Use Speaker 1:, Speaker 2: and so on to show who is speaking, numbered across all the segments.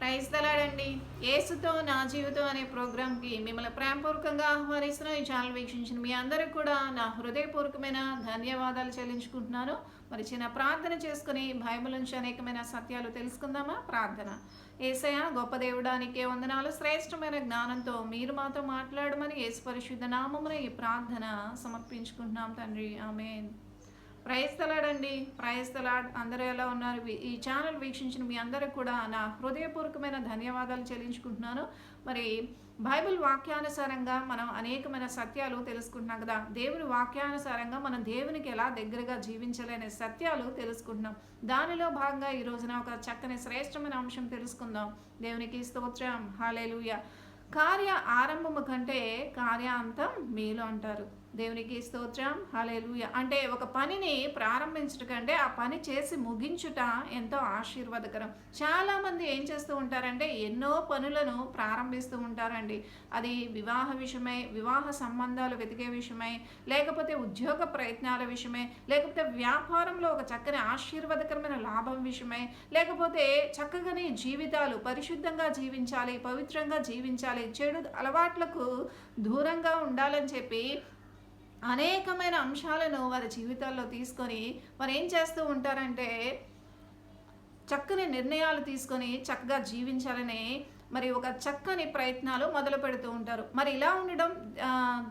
Speaker 1: Praise దలాడండి. యేసుతో నా జీవితం అనే ప్రోగ్రాంకి మిమ్మల్ని ప్రేమపూర్వకంగా ఆహ్వానిస్తున్న ఈ ఛానల్ వీక్షించిన మీ అందరికీ కూడా నా హృదయపూర్వకమైన ధన్యవాదాలు చెల్లించుకుంటున్నాను. మరి చిన్న ప్రార్థన చేసుకుని బైబిల్ నుంచి అనేకమైన సత్యాలు తెలుసుకుందామా? ప్రార్థన. యేసయ్య గొప్ప దేవుడానికే వందనాలు. శ్రేష్టమైన జ్ఞానంతో మీరు మాతో మాట్లాడమని యేసు పరిశుద్ధ నామమున ఈ ప్రార్థన సమర్పించుకుంటున్నాం తండ్రి. ఆమేన్. ప్రైజ్ తలాడండి. Praise the Lord. అందరూ ఎలా ఉన్నారు? ఈ ఛానల్ వీక్షించిన మీ అందరికి కూడా నా హృదయపూర్వకమైన ధన్యవాదాలు చెల్లించుకుంటున్నాను. మరి బైబిల్ వాక్యానుసారంగా మనం అనేకమైన సత్యాలు తెలుసుకుంటున్నాం కదా. దేవుని వాక్యానుసారంగా మనం దేవునికి ఎలా దగ్గరగా జీవించాలనే సత్యాలు తెలుసుకుంటున్నాం. దానిలో భాగంగా ఈ రోజున ఒక చక్కని శ్రేష్టమైన అంశం తెలుసుకుందాం. దేవునికి స్తోత్రం. హల్లెలూయా. కార్య ఆరంభము కంటే కార్యాంతం మేలు అంటారు. దేవునికి స్తోత్రం. హల్లెలూయా. అంటే ఒక పనిని ప్రారంభించడం కంటే ఆ పని చేసి ముగించుట ఎంతో ఆశీర్వాదకరం. చాలామంది ఏం చేస్తూ ఉంటారంటే ఎన్నో పనులను ప్రారంభిస్తూ ఉంటారండి. అది వివాహ విషయమై, వివాహ సంబంధాలు వెతికే విషయమై, లేకపోతే ఉద్యోగ ప్రయత్నాల విషయమై, లేకపోతే వ్యాపారంలో ఒక చక్కని ఆశీర్వాదకరమైన లాభం విషయమై, లేకపోతే చక్కగానే జీవితాలు పరిశుద్ధంగా జీవించాలి, పవిత్రంగా జీవించాలి, చెడు అలవాట్లకు దూరంగా ఉండాలని చెప్పి అనేకమైన అంశాలను వారి జీవితాల్లో తీసుకొని వారు ఏం చేస్తూ ఉంటారంటే చక్కని నిర్ణయాలు తీసుకొని చక్కగా జీవించాలని మరి ఒక చక్కని ప్రయత్నాలు మొదలు పెడుతూ ఉంటారు. మరి ఇలా ఉండడం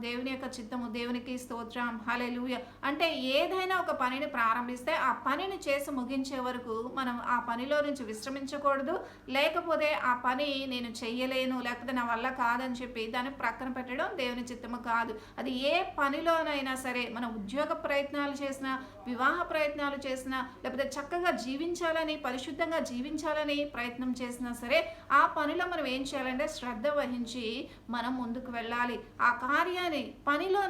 Speaker 1: దేవుని యొక్క చిత్తము. దేవునికి స్తోత్రం. హల్లెలూయా. అంటే ఏదైనా ఒక పనిని ప్రారంభిస్తే ఆ పనిని చేసి ముగించే వరకు మనం ఆ పనిలో నుంచి విశ్రమించకూడదు. లేకపోతే ఆ పని నేను చెయ్యలేను, లేకపోతే నా వల్ల కాదని చెప్పి దాన్ని ప్రక్కన పెట్టడం దేవుని చిత్తము కాదు. అది ఏ పనిలోనైనా సరే, మనం ఉద్యోగ ప్రయత్నాలు చేసినా, వివాహ ప్రయత్నాలు చేసినా, లేకపోతే చక్కగా జీవించాలని, పరిశుద్ధంగా జీవించాలని ప్రయత్నం చేసినా సరే, ఆ పనిలో మనం ఏం చేయాలంటే శ్రద్ధ వహించి మనం ముందుకు వెళ్ళాలి. ఆ కార్యాన్ని పనిలో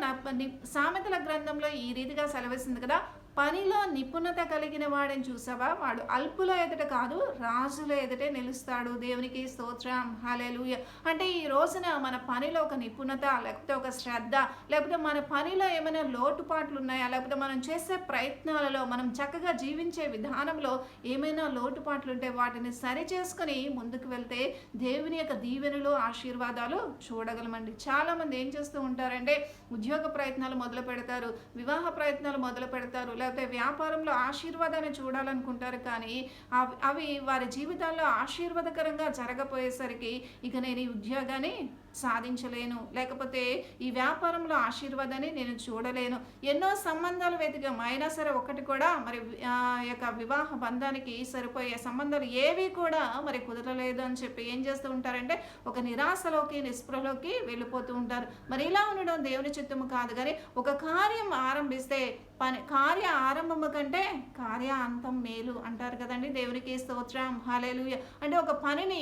Speaker 1: సామెతల గ్రంథంలో ఈ రీతిగా సెలవిస్తుంది కదా, పనిలో నిపుణత కలిగిన వాడిని చూసావా, వాడు అల్పుల ఎదుట కాదు రాజుల ఎదుటే నిలుస్తాడు. దేవునికి స్తోత్రం. హల్లెలూయా. అంటే ఈ రోజున మన పనిలో ఒక నిపుణత, లేకపోతే ఒక శ్రద్ధ, లేకపోతే మన పనిలో ఏమైనా లోటుపాట్లు ఉన్నాయా, లేకపోతే మనం చేసే ప్రయత్నాలలో, మనం చక్కగా జీవించే విధానంలో ఏమైనా లోటుపాట్లు ఉంటే వాటిని సరి చేసుకుని ముందుకు వెళ్తే దేవుని యొక్క దీవెనలు, ఆశీర్వాదాలు చూడగలమండి. చాలామంది ఏం చేస్తూ ఉంటారంటే ఉద్యోగ ప్రయత్నాలు మొదలు పెడతారు, వివాహ ప్రయత్నాలు మొదలు పెడతారు, లేకపోతే వ్యాపారంలో ఆశీర్వాదాన్ని చూడాలనుకుంటారు. కానీ అవి వారి జీవితాల్లో ఆశీర్వాదకరంగా జరగపోయేసరికి ఇక నేను ఈ ఉద్యోగాన్ని సాధించలేను, లేకపోతే ఈ వ్యాపారంలో ఆశీర్వాదాన్ని నేను చూడలేను. ఎన్నో సంబంధాలు వెతికాం, అయినా సరే ఒకటి కూడా మరి యొక్క వివాహ బంధానికి సరిపోయే సంబంధాలు ఏవి కూడా మరి కుదరలేదు అని చెప్పి ఏం చేస్తూ ఉంటారంటే ఒక నిరాశలోకి, నిస్పృహలోకి వెళ్ళిపోతూ ఉంటారు. మరి ఇలా ఉండడం దేవుని చిత్తము కాదు. కానీ ఒక కార్యం ఆరంభిస్తే కార్య ఆరంభము కంటే కార్య అంతం మేలు అంటారు కదండి. దేవునికి స్తోత్రం. హల్లెలూయా. అంటే ఒక పనిని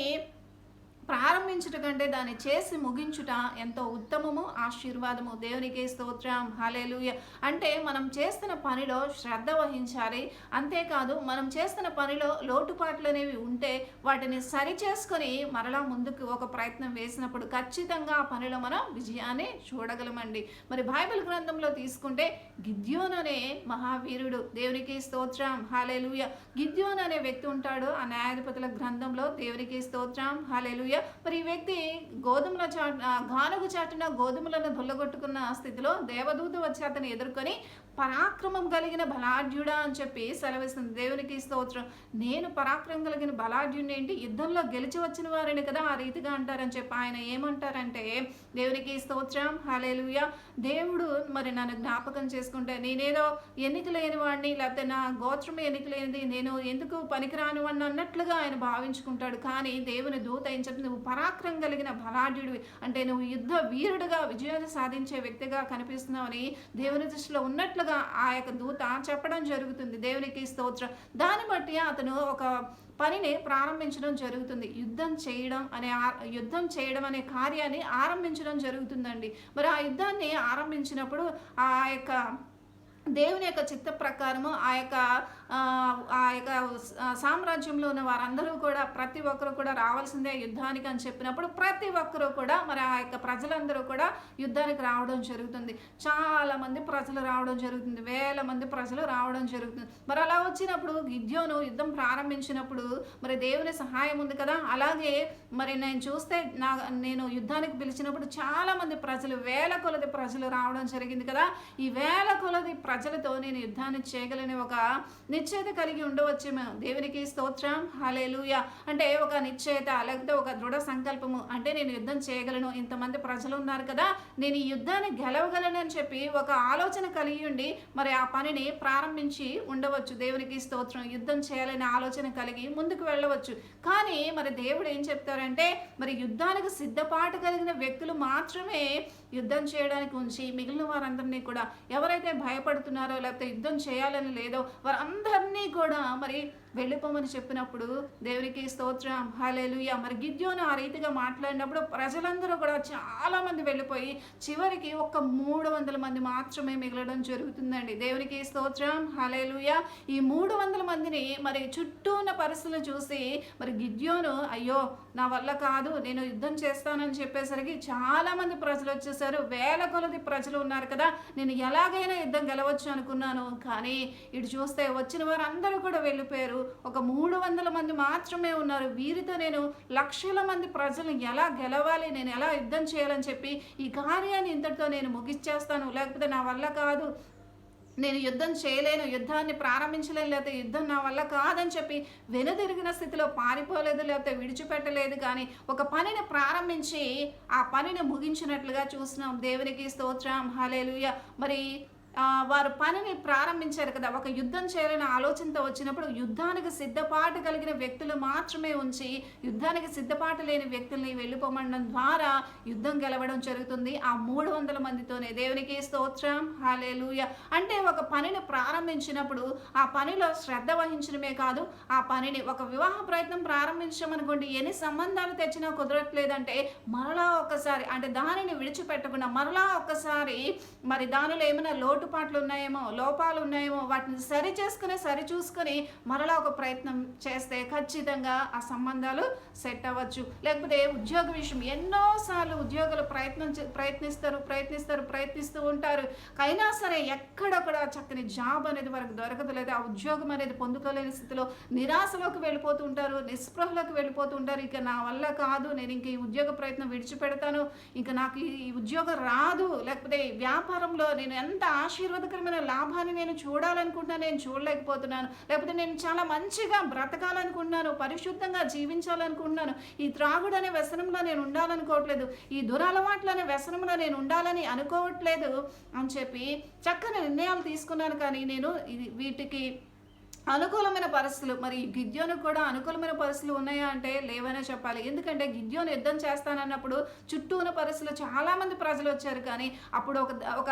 Speaker 1: ప్రారంభించుట కంటే దాన్ని చేసి ముగించుట ఎంతో ఉత్తమము, ఆశీర్వాదము. దేవునికి స్తోత్రం. హల్లెలూయా. అంటే మనం చేస్తున్న పనిలో శ్రద్ధ వహించాలి. అంతేకాదు మనం చేస్తున్న పనిలో లోటుపాట్లు అనేవి ఉంటే వాటిని సరి చేసుకొని మరలా ముందుకు ఒక ప్రయత్నం వేసినప్పుడు ఖచ్చితంగా ఆ పనిలో మనం విజయాన్ని చూడగలమండి. మరి బైబిల్ గ్రంథంలో తీసుకుంటే గిద్యోను అనే మహావీరుడు. దేవునికి స్తోత్రం. హల్లెలూయా. గిద్యోను అనే వ్యక్తి ఉంటాడు ఆ న్యాయాధిపతుల గ్రంథంలో. దేవునికి స్తోత్రం. హల్లెలూయా. మరి ఈ వ్యక్తి గానుగు చాటున గోధుమలను దొల్లగొట్టుకున్న స్థితిలో దేవదూత వచ్చి అతను ఎదుర్కొని పరాక్రమం కలిగిన బలాఢ్యుడా అని చెప్పి సెలవిస్తుంది. దేవునికి స్తోత్రం. నేను పరాక్రమం కలిగిన బలాఢ్యుడిని ఏంటి, యుద్ధంలో గెలిచి వచ్చిన వారిని కదా ఆ రీతిగా అంటారని చెప్పి ఆయన ఏమంటారంటే దేవునికి స్తోత్రం. హల్లెలూయా. దేవుడు మరి నన్ను జ్ఞాపకం చేసుకుంటే నేనేదో ఎన్నిక లేని వాడిని, లేకపోతే నా గోత్రం ఎన్నిక లేనిది, నేను ఎందుకు పనికిరాని వాడిని అన్నట్లుగా ఆయన భావించుకుంటాడు. కానీ దేవుని దూత ఏం చెప్తుంది, నువ్వు పరాక్రమం కలిగిన బలాఢ్యుడివి, అంటే నువ్వు యుద్ధ వీరుడుగా విజయాన్ని సాధించే వ్యక్తిగా కనిపిస్తున్నావని దేవుని దృష్టిలో ఉన్నట్లుగా ఆ యొక్క దూత చెప్పడం జరుగుతుంది. దేవునికి స్తోత్రం. దాన్ని బట్టి అతను ఒక పనిని ప్రారంభించడం జరుగుతుంది. యుద్ధం చేయడం అనే కార్యాన్ని ఆరంభించడం జరుగుతుందండి. మరి ఆ యుద్ధాన్ని ఆరంభించినప్పుడు ఆ యొక్క దేవుని యొక్క చిత్త ప్రకారము ఆ యొక్క ఆ యొక్క సామ్రాజ్యంలో ఉన్న వారందరూ కూడా ప్రతి ఒక్కరు కూడా రావాల్సిందే యుద్ధానికి అని చెప్పినప్పుడు ప్రతి ఒక్కరు కూడా మరి ఆ యొక్క ప్రజలందరూ కూడా యుద్ధానికి రావడం జరుగుతుంది. చాలా మంది ప్రజలు రావడం జరుగుతుంది, వేల మంది ప్రజలు రావడం జరుగుతుంది. మరి అలా వచ్చినప్పుడు గిద్యోను యుద్ధం ప్రారంభించినప్పుడు మరి దేవుని సహాయం ఉంది కదా. అలాగే మరి నేను చూస్తే నేను యుద్ధానికి పిలిచినప్పుడు చాలా మంది ప్రజలు, వేల కొలది ప్రజలు రావడం జరిగింది కదా. ఈ వేల కొలది ప్రజలతో నేను యుద్ధాన్ని చేయగలని ఒక నిశ్చయత కలిగి ఉండవచ్చేమో. దేవునికి స్తోత్రం, హల్లెలూయా. అంటే ఒక నిశ్చయత లేకపోతే ఒక దృఢ సంకల్పము, అంటే నేను యుద్ధం చేయగలను, ఇంతమంది ప్రజలు ఉన్నారు కదా, నేను ఈ యుద్ధాన్ని గెలవగలను అని చెప్పి ఒక ఆలోచన కలిగి ఉండి మరి ఆ పనిని ప్రారంభించి ఉండవచ్చు. దేవునికి స్తోత్రం. యుద్ధం చేయాలనే ఆలోచన కలిగి ముందుకు వెళ్ళవచ్చు. కానీ మరి దేవుడు ఏం చెప్తారంటే మరి యుద్ధానికి సిద్ధపాటు కలిగిన వ్యక్తులు మాత్రమే యుద్ధం చేయడానికి ఉంచి మిగిలిన వారందరినీ కూడా, ఎవరైతే భయపడుతున్నారో లేకపోతే యుద్ధం చేయాలని లేదో వారందరినీ కూడా మరి వెళ్ళిపోమని చెప్పినప్పుడు దేవునికి స్తోత్రం, హల్లెలూయా. మరి గిద్యోను ఆ రీతిగా మాట్లాడినప్పుడు ప్రజలందరూ కూడా చాలా మంది వెళ్ళిపోయి చివరికి 300 మంది మాత్రమే మిగలడం జరుగుతుందండి. దేవునికి స్తోత్రం, హల్లెలూయా. ఈ 300 మందిని మరి చుట్టూ ఉన్న పరిస్థితులు చూసి మరి గిద్యోను అయ్యో నా వల్ల కాదు, నేను యుద్ధం చేస్తానని చెప్పేసరికి చాలా మంది ప్రజలు వచ్చేసారు, వేల కొలది ప్రజలు ఉన్నారు కదా, నేను ఎలాగైనా యుద్ధం గెలవచ్చు అనుకున్నాను. కానీ ఇటు చూస్తే వచ్చిన వారు అందరూ కూడా వెళ్ళిపోయారు, 300 మంది మాత్రమే ఉన్నారు. వీరితో నేను లక్షల మంది ప్రజలను ఎలా గెలవాలి, నేను ఎలా యుద్ధం చేయాలని చెప్పి ఈ కార్యాన్ని ఇంతటితో నేను ముగిచ్చేస్తాను, లేకపోతే నా వల్ల కాదు, నేను యుద్ధం చేయలేను, యుద్ధాన్ని ప్రారంభించలేను, లేకపోతే యుద్ధం నా వల్ల కాదని చెప్పి వెనుదిరిగిన స్థితిలో పారిపోలేదు, లేకపోతే విడిచిపెట్టలేదు. కానీ ఒక పనిని ప్రారంభించి ఆ పనిని ముగించినట్లుగా చూస్తున్నాం. దేవునికి స్తోత్రం, హల్లెలూయా. మరి వారు పనిని ప్రారంభించారు కదా. ఒక యుద్ధం చేయాలనే ఆలోచనతో వచ్చినప్పుడు యుద్ధానికి సిద్ధపాటు కలిగిన వ్యక్తులు మాత్రమే ఉంచి యుద్ధానికి సిద్ధపాటు లేని వ్యక్తుల్ని వెళ్ళిపోమనడం ద్వారా యుద్ధం గెలవడం జరుగుతుంది ఆ 300 మందితోనే. దేవునికి స్తోత్రం, హల్లెలూయా. అంటే ఒక పనిని ప్రారంభించినప్పుడు ఆ పనిలో శ్రద్ధ వహించడమే కాదు, ఆ పనిని ఒక వివాహ ప్రయత్నం ప్రారంభించామనుకోండి, ఎన్ని సంబంధాలు తెచ్చినా కుదరట్లేదంటే మరలా ఒక్కసారి, అంటే దానిని విడిచిపెట్టకుండా మరలా ఒక్కసారి మరి దానిలో ఏమైనా లోటుపాట్లు ఉన్నాయేమో, లోపాలు ఉన్నాయేమో, వాటిని సరి చూసుకొని మరలా ఒక ప్రయత్నం చేస్తే ఖచ్చితంగా ఆ సంబంధాలు సెట్ అవ్వచ్చు. లేకపోతే ఉద్యోగ విషయం, ఎన్నోసార్లు ఉద్యోగులు ప్రయత్నిస్తూ ఉంటారు. అయినా సరే ఎక్కడొక్కడ చక్కని జాబ్ అనేది వారికి దొరకదు, లేదా ఆ ఉద్యోగం అనేది పొందుకోలేని స్థితిలో నిరాశలోకి వెళ్ళిపోతూ ఉంటారు, నిస్పృహలోకి వెళ్ళిపోతూ ఉంటారు. ఇక నా వల్ల కాదు, నేను ఇంక ఈ ఉద్యోగ ప్రయత్నం విడిచిపెడతాను, ఇంకా నాకు ఈ ఉద్యోగం రాదు, లేకపోతే వ్యాపారంలో నేను ఎంత ఆశీర్వాదకరమైన లాభాన్ని నేను చూడాలనుకుంటున్నాను, నేను చూడలేకపోతున్నాను, లేకపోతే నేను చాలా మంచిగా బ్రతకాలనుకుంటున్నాను, పరిశుద్ధంగా జీవించాలనుకుంటున్నాను, ఈ త్రాగుడు అనే వ్యసనంలో నేను ఉండాలనుకోవట్లేదు, ఈ దురలవాట్లు అనే వ్యసనంలో నేను ఉండాలని అనుకోవట్లేదు అని చెప్పి చక్కని నిర్ణయాలు తీసుకున్నాను. కానీ నేను వీటికి అనుకూలమైన పరిస్థితులు, మరి గిద్యోను కూడా అనుకూలమైన పరిస్థితులు ఉన్నాయా అంటే లేవనే చెప్పాలి. ఎందుకంటే గిద్యోను యుద్ధం చేస్తానన్నప్పుడు చుట్టూ ఉన్న పరిస్థితులు చాలామంది ప్రజలు వచ్చారు. కానీ అప్పుడు ఒక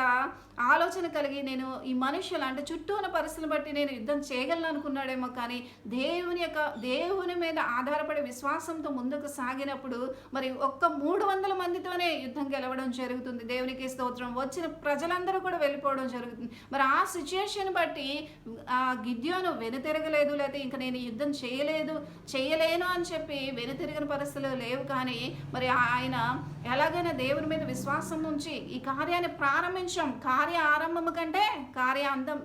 Speaker 1: ఆలోచన కలిగి నేను ఈ మనుషులు అంటే చుట్టూ ఉన్న పరిస్థితులను బట్టి నేను యుద్ధం చేయగలను అనుకున్నాడేమో. కానీ దేవుని మీద ఆధారపడి విశ్వాసంతో ముందుకు సాగినప్పుడు మరి 300 మందితోనే యుద్ధం గెలవడం జరుగుతుంది. దేవునికి స్తోత్రం. వచ్చిన ప్రజలందరూ కూడా వెళ్ళిపోవడం జరుగుతుంది. మరి ఆ సిచ్యుయేషన్ బట్టి గిద్యోను వెనుతిరగలేదు, లేకపోతే ఇంకా నేను యుద్ధం చేయలేను అని చెప్పి వెనుతిరిగిన పరిస్థితులు లేవు. కానీ మరి ఆయన ఎలాగైనా దేవుని మీద విశ్వాసం ఉంచి ఈ కార్యాన్ని ప్రారంభించాం. కార్య ఆరంభము కంటే కార్య అంతం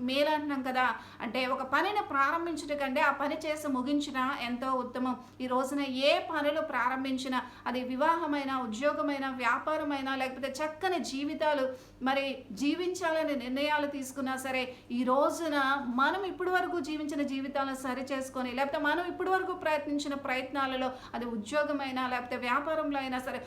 Speaker 1: మేలంటున్నాం కదా. అంటే ఒక పనిని ప్రారంభించడం కంటే ఆ పని చేసి ముగించిన ఎంతో ఉత్తమం. ఈ రోజున ఏ పనులు ప్రారంభించినా, అది వివాహమైన, ఉద్యోగమైన, వ్యాపారమైన, లేకపోతే చక్కని జీవితాలు మరి జీవించాలని నిర్ణయాలు తీసుకున్నా సరే, ఈ రోజున మనం ఇప్పటి వరకు జీవించిన జీవితాలను సరి చేసుకొని, లేకపోతే మనం ఇప్పటి వరకు ప్రయత్నించిన ప్రయత్నాలలో, అది ఉద్యోగమైనా లేకపోతే వ్యాపారంలో అయినా సరే,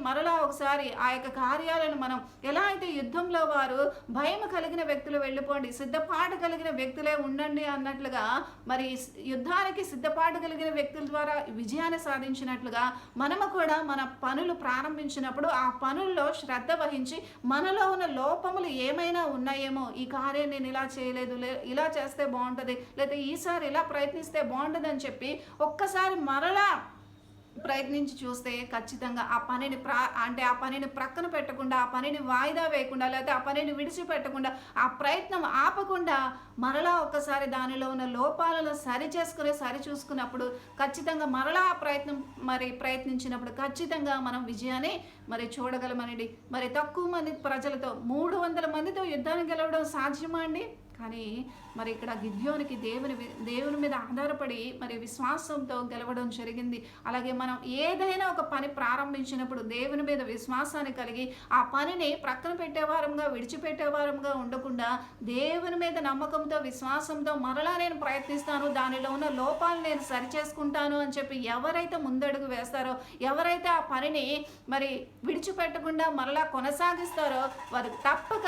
Speaker 1: మరలా ఒకసారి ఆ యొక్క కార్యాలను మనం ఎలా అయితే యుద్ధంలో వారు భయం కలిగిన వ్యక్తులు వెళ్ళిపోండి, సిద్ధపాటు కలిగిన వ్యక్తులే ఉండండి అన్నట్లుగా, మరి యుద్ధానికి సిద్ధపాటు కలిగిన వ్యక్తుల ద్వారా విజయాన్ని సాధించినట్లుగా మనము కూడా మన పనులు ప్రారంభించినప్పుడు ఆ పనుల్లో శ్రద్ధ వహించి మనలో ఉన్న లోపములు ఏమైనా ఉన్నాయేమో, ఈ కార్యం నేను ఇలా చేయలేదు, ఇలా చేస్తే బాగుంటుంది, లేదా ఈసారి ఇలా ప్రయత్నిస్తే బాగుంటుంది అని చెప్పి ఒక్కసారి మరలా ప్రయత్నించి చూస్తే ఖచ్చితంగా ఆ పనిని అంటే ఆ పనిని ప్రక్కన పెట్టకుండా, ఆ పనిని వాయిదా వేయకుండా, లేకపోతే ఆ పనిని విడిచిపెట్టకుండా, ఆ ప్రయత్నం ఆపకుండా మరలా ఒక్కసారి దానిలో ఉన్న లోపాలను సరి చూసుకున్నప్పుడు ఖచ్చితంగా మరలా ఆ ప్రయత్నించినప్పుడు ఖచ్చితంగా మనం విజయాన్ని చూడగలమనండి. తక్కువ మంది ప్రజలతో 300 మందితో యుద్ధాన్ని గెలవడం సాధ్యమా అండి? కానీ ఇక్కడ గిద్యోనికి దేవుని మీద ఆధారపడి విశ్వాసంతో గెలవడం జరిగింది. అలాగే మనం ఏదైనా ఒక పని ప్రారంభించినప్పుడు దేవుని మీద విశ్వాసాన్ని కలిగి ఆ పనిని ప్రక్కన పెట్టేవారంగా విడిచిపెట్టేవారంగా ఉండకుండా దేవుని మీద నమ్మకంతో విశ్వాసంతో మరలా నేను ప్రయత్నిస్తాను, దానిలో ఉన్న లోపాలు నేను సరిచేసుకుంటాను అని చెప్పి ఎవరైతే ముందడుగు వేస్తారో, ఎవరైతే ఆ పనిని విడిచిపెట్టకుండా మరలా కొనసాగిస్తారో వారు తప్పక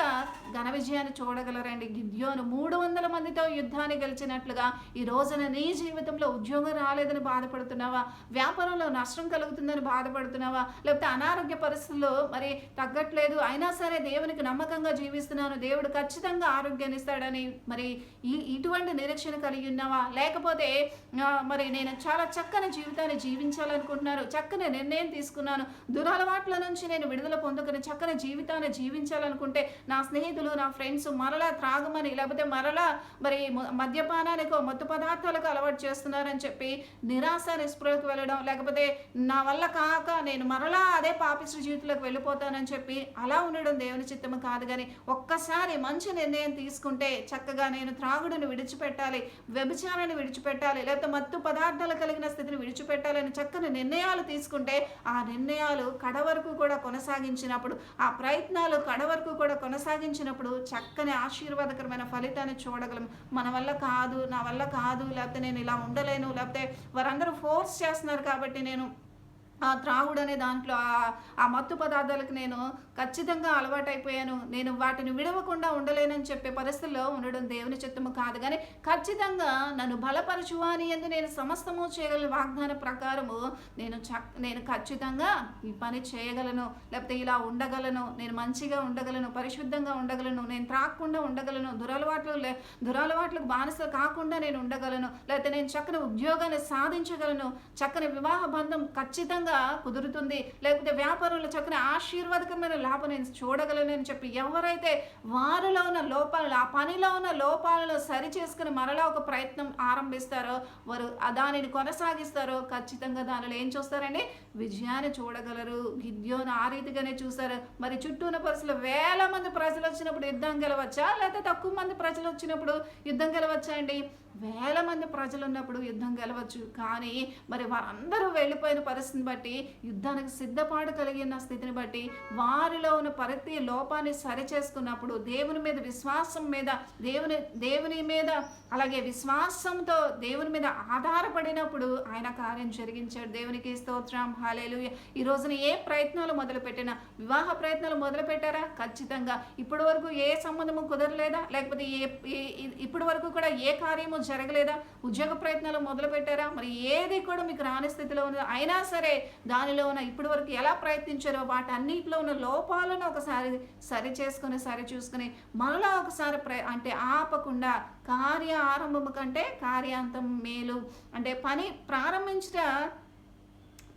Speaker 1: ఘన విజయాన్ని చూడగలరండి. గిద్యోను 300 మందితో యుద్ధాన్ని గెలిచినట్లుగా ఈ రోజున నీ జీవితంలో ఉద్యోగం రాలేదని బాధపడుతున్నావా? వ్యాపారంలో నష్టం కలుగుతుందని బాధపడుతున్నావా? లేకపోతే అనారోగ్య పరిస్థితుల్లో తగ్గట్లేదు, అయినా సరే దేవునికి నమ్మకంగా జీవిస్తున్నాను, దేవుడు ఖచ్చితంగా ఆరోగ్యాన్ని ఇస్తాడని ఇటువంటి నిరీక్షణ కలిగి ఉన్నావా? లేకపోతే నేను చాలా చక్కని జీవితాన్ని జీవించాలనుకుంటున్నాను, చక్కని నిర్ణయం తీసుకున్నాను, దురలవాట్ల నుంచి నేను విడుదల పొందుకుని చక్కని జీవితాన్ని జీవించాలనుకుంటే నా స్నేహితులు, నా ఫ్రెండ్స్ మరలా త్రాగమని, లేకపోతే మరలా మద్యపానానికో మత్తు పదార్థాలకు అలవాటు చేస్తున్నారని చెప్పి నిరాశ నిస్పృహకు వెళ్ళడం, లేకపోతే నా వల్ల కాక నేను మరలా అదే పాపిష్టి జీవితంలోకి వెళ్ళిపోతానని చెప్పి అలా ఉండడం దేవుని చిత్తము కాదు. కానీ ఒక్కసారి మంచి నిర్ణయం తీసుకుంటే చక్కగా నేను త్రాగుడుని విడిచిపెట్టాలి, వ్యభిచారాన్ని విడిచిపెట్టాలి, లేకపోతే మత్తు పదార్థాలు కలిగిన స్థితిని విడిచిపెట్టాలని చక్కని నిర్ణయాలు తీసుకుంటే ఆ నిర్ణయాలు కడవరకు కూడా కొనసాగించినప్పుడు, ఆ ప్రయత్నాలు కడవరకు కూడా కొనసాగించినప్పుడు చక్కని ఆశీర్వాదకరమైన ఫలితాన్ని చూడగలం. మన వల్ల కాదు, నా వల్ల కాదు, లేకపోతే నేను ఇలా ఉండలేను, లేకపోతే వారందరూ ఫోర్స్ చేస్తున్నారు కాబట్టి నేను ఆ త్రాగుడు అనే దాంట్లో ఆ మత్తు పదార్థాలకు నేను ఖచ్చితంగా అలవాటైపోయాను, నేను వాటిని విడవకుండా ఉండలేనని చెప్పే పరిస్థితుల్లో ఉండడం దేవుని చిత్తము కాదు. కానీ ఖచ్చితంగా నన్ను బలపరచువా అని యందు నేను సమస్తము చేయగలను వాగ్దాన ప్రకారము నేను ఖచ్చితంగా ఈ పని చేయగలను, లేకపోతే ఇలా ఉండగలను, నేను మంచిగా ఉండగలను, పరిశుద్ధంగా ఉండగలను, నేను త్రాగకుండా ఉండగలను, దురలవాట్లకు బానిస కాకుండా నేను ఉండగలను, లేకపోతే నేను చక్కని ఉద్యోగాన్ని సాధించగలను, చక్కని వివాహ బంధం ఖచ్చితంగా కుదురుతుంది, లేకపోతే వ్యాపారంలో చక్కని ఆశీర్వాదకరమైన లాభం నేను చూడగలనని చెప్పి ఎవరైతే వారిలో ఉన్న లోపాలను, ఆ పనిలో ఉన్న లోపాలను సరి చేసుకుని మరలా ఒక ప్రయత్నం ఆరంభిస్తారో, వారు దానిని కొనసాగిస్తారో ఖచ్చితంగా దానిలో ఏం చూస్తారండి? విజయాన్ని చూడగలరు. గిద్యోను ఆ రీతిగానే చూశారు. చుట్టూ ఉన్న పరిస్థితులు వేల మంది ప్రజలు వచ్చినప్పుడు యుద్ధం గెలవచ్చా, లేకపోతే తక్కువ మంది ప్రజలు వచ్చినప్పుడు యుద్ధం గెలవచ్చా అండి? వేల మంది ప్రజలు ఉన్నప్పుడు యుద్ధం గెలవచ్చు. కానీ వారందరూ వెళ్ళిపోయిన పరిస్థితిని బట్టి, యుద్ధానికి సిద్ధపాటు కలిగిన స్థితిని బట్టి, వారిలో ఉన్న ప్రతి లోపాన్ని సరిచేసుకున్నప్పుడు దేవుని మీద విశ్వాసం మీద దేవుని మీద అలాగే విశ్వాసంతో దేవుని మీద ఆధారపడినప్పుడు ఆయన కార్యం జరిగించాడు. దేవునికి స్తోత్రం, హల్లెలూయా. ఈ రోజున ఏ ప్రయత్నాలు మొదలుపెట్టినా, వివాహ ప్రయత్నాలు మొదలుపెట్టారా? ఖచ్చితంగా ఇప్పటి వరకు ఏ సంబంధము కుదరలేదా? లేకపోతే ఇప్పటి వరకు కూడా ఏ కార్యము జరగలేదా? ఉద్యోగ ప్రయత్నాలు మొదలు పెట్టారా? ఏది కూడా మీకు రాని స్థితిలో ఉంది. అయినా సరే దానిలో ఉన్న ఇప్పటి వరకు ఎలా ప్రయత్నించారో వాటన్నిటిలో ఉన్న లోపాలను ఒకసారి సరి చూసుకుని మరలా ఒకసారి ఆపకుండా కార్య ఆరంభము కంటే కార్యాంతం మేలు. పని ప్రారంభించట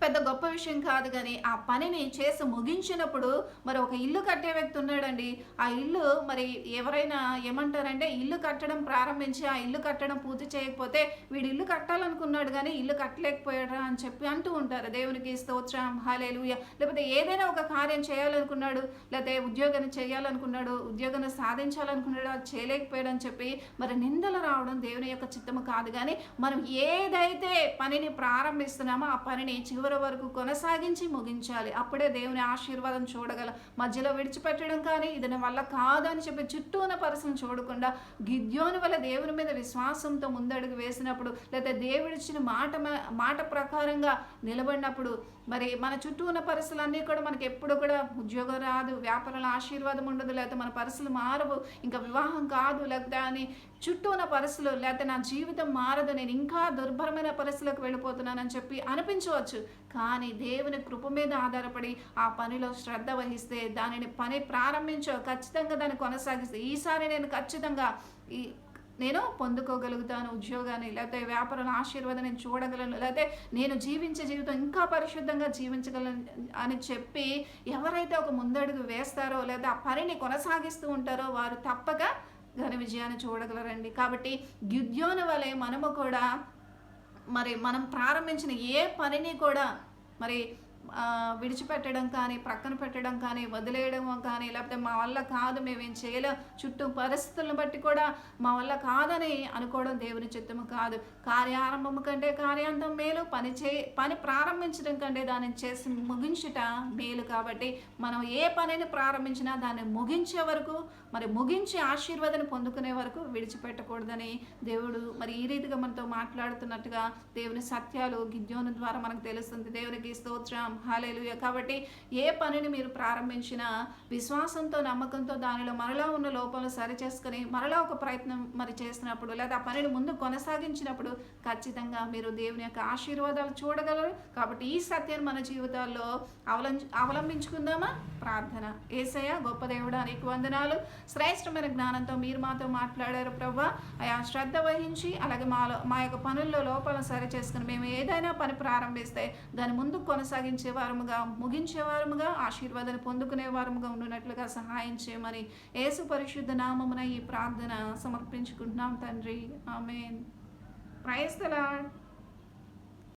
Speaker 1: పెద్ద గొప్ప విషయం కాదు, కానీ ఆ పనిని చేసి ముగించినప్పుడు ఒక ఇల్లు కట్టే వ్యక్తి ఉన్నాడండి. ఆ ఇల్లు ఎవరైనా ఏమంటారంటే, ఇల్లు కట్టడం ప్రారంభించి ఆ ఇల్లు కట్టడం పూర్తి చేయకపోతే వీడు ఇల్లు కట్టాలనుకున్నాడు కానీ ఇల్లు కట్టలేకపోయాడా అని చెప్పి అంటూ ఉంటారు. దేవునికి స్తోత్రం, హల్లెలూయా. లేకపోతే ఏదైనా ఒక కార్యం చేయాలనుకున్నాడు, లేకపోతే ఉద్యోగాన్ని చేయాలనుకున్నాడు, ఉద్యోగాన్ని సాధించాలనుకున్నాడు, అది చేయలేకపోయాడు అని చెప్పి నిందలు రావడం దేవుని యొక్క చిత్తము కాదు. కానీ మనం ఏదైతే పనిని ప్రారంభిస్తున్నామో ఆ పనిని చివరి వరకు కొనసాగించి ముగించాలి. అప్పుడే దేవుని ఆశీర్వాదం చూడగల. మధ్యలో విడిచిపెట్టడం కానీ ఇది నా వల్ల కాదని చెప్పి చుట్టూ ఉన్న పరిస్థితిని చూడకుండా గిద్యోను వల్ల దేవుని మీద విశ్వాసంతో ముందడుగు వేసినప్పుడు, లేదా దేవుడిచ్చిన మాట ప్రకారంగా నిలబడినప్పుడు మన చుట్టూ ఉన్న పరిస్థితులన్నీ కూడా మనకి ఎప్పుడు కూడా ఉద్యోగం రాదు, వ్యాపారంలో ఆశీర్వాదం ఉండదు, లేకపోతే మన పరిస్థితులు మారవు, ఇంకా వివాహం కాదు, లేకపోతే అని చుట్టూ ఉన్న పరిస్థితులు, లేకపోతే నా జీవితం మారదు, నేను ఇంకా దుర్భరమైన పరిస్థితులకు వెళ్ళిపోతున్నానని చెప్పి అనిపించవచ్చు. కానీ దేవుని కృప మీద ఆధారపడి ఆ పనిలో శ్రద్ధ వహిస్తే, దానిని పని ప్రారంభించో ఖచ్చితంగా దాన్ని కొనసాగిస్తే, ఈసారి నేను ఖచ్చితంగా నేను పొందుకోగలుగుతాను ఉద్యోగాన్ని, లేకపోతే వ్యాపారంలో ఆశీర్వాదం నేను చూడగలను, లేకపోతే నేను జీవించే జీవితం ఇంకా పరిశుద్ధంగా జీవించగలను అని చెప్పి ఎవరైతే ఒక ముందడుగు వేస్తారో లేదా ఆ పనిని కొనసాగిస్తూ ఉంటారో వారు తప్పక ఘన విజయాన్ని చూడగలరండి. కాబట్టి గిద్యోను వలె మనము కూడా మరి మనం ప్రారంభించిన ఏ పనిని కూడా మరి విడిచిపెట్టడం కానీ, ప్రక్కన పెట్టడం కానీ, వదిలేయడం కానీ, లేకపోతే మా వల్ల కాదు మేమేం చేయలేం, చుట్టూ పరిస్థితులను బట్టి కూడా మా వల్ల కాదని అనుకోవడం దేవుని చిత్తము కాదు. కార్యారంభము కంటే కార్యాంతం మేలు, పని ప్రారంభించడం కంటే దాన్ని చేసి ముగించుట మేలు. కాబట్టి మనం ఏ పనిని ప్రారంభించినా దాన్ని ముగించే వరకు, మరి ముగించి ఆశీర్వాదాన్ని పొందుకునే వరకు విడిచిపెట్టకూడదని దేవుడు మరి ఈ రీతిగా మనతో మాట్లాడుతున్నట్టుగా దేవుని సత్యాలు గిద్యోను ద్వారా మనకు తెలుస్తుంది. దేవునికి స్తోత్రం, హల్లెలూయా. కాబట్టి ఏ పనిని మీరు ప్రారంభించినా విశ్వాసంతో, నమ్మకంతో దానిలో మరలా ఉన్న లోపాలను సరిచేసుకొని మరలా ఒక ప్రయత్నం మరి చేసినప్పుడు, లేదా ఆ పనిని ముందు కొనసాగించినప్పుడు ఖచ్చితంగా మీరు దేవుని యొక్క ఆశీర్వాదాలు చూడగలరు. కాబట్టి ఈ సత్యాన్ని మన జీవితాల్లో అవలంబించుకుందామా? ప్రార్థన. యేసయ్య గొప్ప దేవుడా, నీకు వందనాలు. శ్రేష్టమైన జ్ఞానంతో మీరు మాతో మాట్లాడారు ప్రభువా. అయా శ్రద్ధ వహించి అలాగే మా యొక్క పనుల్లో లోపాలను సరి చేసుకుని మేము ఏదైనా పని ప్రారంభిస్తే దాని ముందు కొనసాగించే వారముగా, ముగించే వారముగా, ఆశీర్వాదాన్ని పొందుకునే వారముగా ఉండునట్లుగా సహాయం చేయమని యేసు పరిశుద్ధ నామమున ఈ ప్రార్థన సమర్పించుకుంటున్నాం తండ్రి. ఆమేన్. Praise the lord.